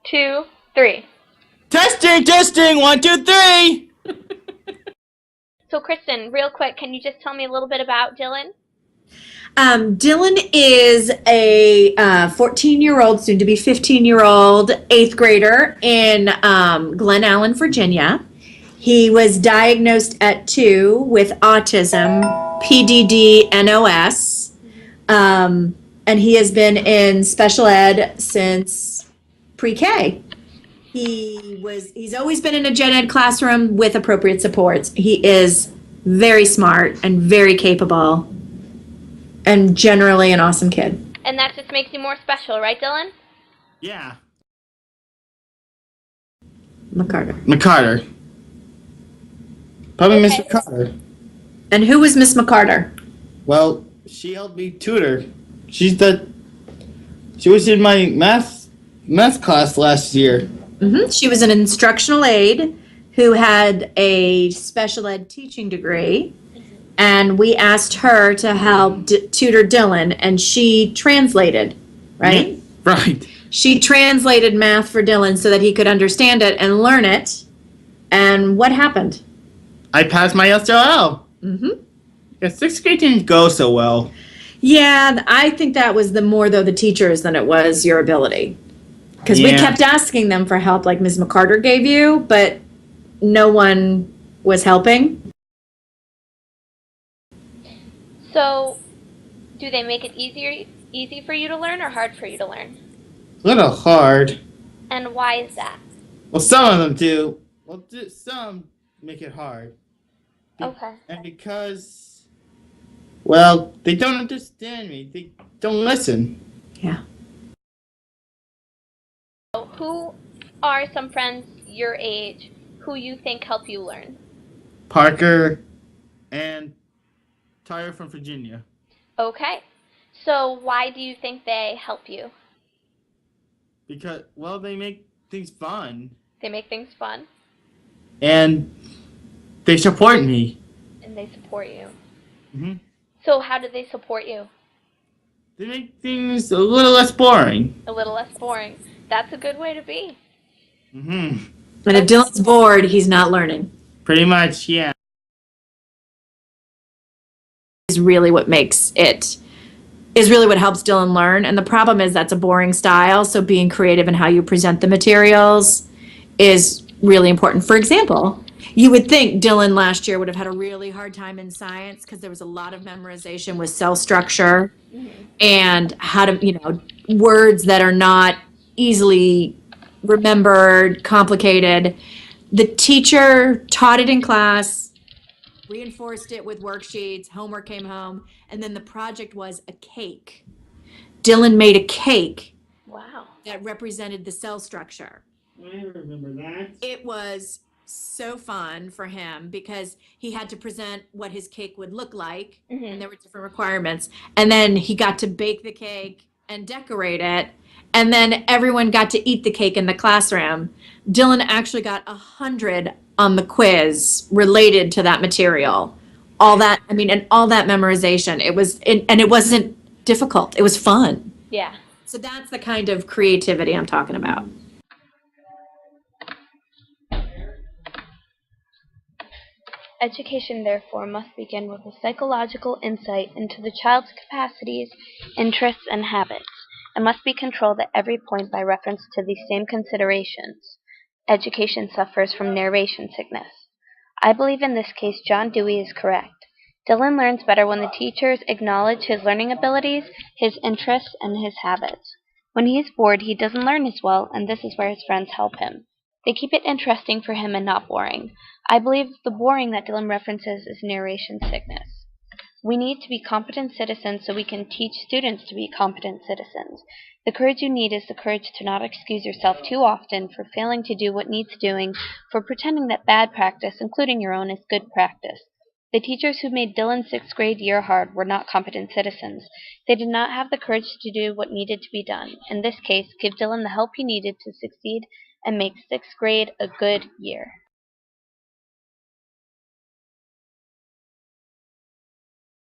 2, 3. Testing, testing, 1, 2, 3. So, Kristin, real quick, can you just tell me a little bit about Dylan? Dylan is a 14-year-old, soon to be 15-year-old, 8th grader in Glen Allen, Virginia. He was diagnosed at 2 with autism, PDD, NOS, and he has been in special ed since pre-K. He's always been in a gen ed classroom with appropriate supports. He is very smart and very capable and generally an awesome kid. And that just makes you more special, right, Dylan? Yeah. McCarter. Probably Miss Okay. McCarter. And who was Miss McCarter? Well, she helped me tutor. She was in my math class last year. She was an instructional aide who had a special ed teaching degree, and we asked her to help tutor Dylan, and she translated, right? Yeah, right. She translated math for Dylan so that he could understand it and learn it. And what happened? I passed my SLL. Yeah, 6th grade didn't go so well. Yeah, I think that was more the teachers than it was your ability. Because we kept asking them for help like Ms. McCarter gave you, but no one was helping. So, do they make it easy for you to learn or hard for you to learn? A little hard. And why is that? Well, some of them do. Well, some make it hard. Okay. And because, well, they don't understand me. They don't listen. Yeah. So who are some friends your age who you think help you learn? Parker and Tyler from Virginia. Okay. So why do you think they help you? Because, well, they make things fun. They make things fun And they support me. and they support you. hmm So how do they support you? They make things a little less boring. A little less boring. That's a good way to be. hmm And if Dylan's bored, he's not learning. Pretty much, yeah. Is really what helps Dylan learn. And the problem is that's a boring style. So being creative in how you present the materials is really important. For example, you would think Dylan last year would have had a really hard time in science because there was a lot of memorization with cell structure and how to, words that are not easily remembered, complicated. The teacher taught it in class, reinforced it with worksheets, homework came home, and then the project was a cake. Dylan made a cake Wow. that represented the cell structure. I remember that. It was so fun for him because he had to present what his cake would look like, and there were different requirements. And then he got to bake the cake and decorate it, and then everyone got to eat the cake in the classroom. Dylan actually got 100 on the quiz related to that material. And all that memorization. And it wasn't difficult. It was fun. Yeah. So that's the kind of creativity I'm talking about. Education, therefore, must begin with a psychological insight into the child's capacities, interests, and habits, and must be controlled at every point by reference to these same considerations. Education suffers from narration sickness. I believe in this case John Dewey is correct. Dylan learns better when the teachers acknowledge his learning abilities, his interests, and his habits. When he is bored, he doesn't learn as well, and this is where his friends help him. They keep it interesting for him and not boring. I believe the boring that Dylan references is narration sickness. We need to be competent citizens so we can teach students to be competent citizens. The courage you need is the courage to not excuse yourself too often for failing to do what needs doing, for pretending that bad practice, including your own, is good practice. The teachers who made Dylan's 6th grade year hard were not competent citizens. They did not have the courage to do what needed to be done. In this case, give Dylan the help he needed to succeed and make 6th grade a good year.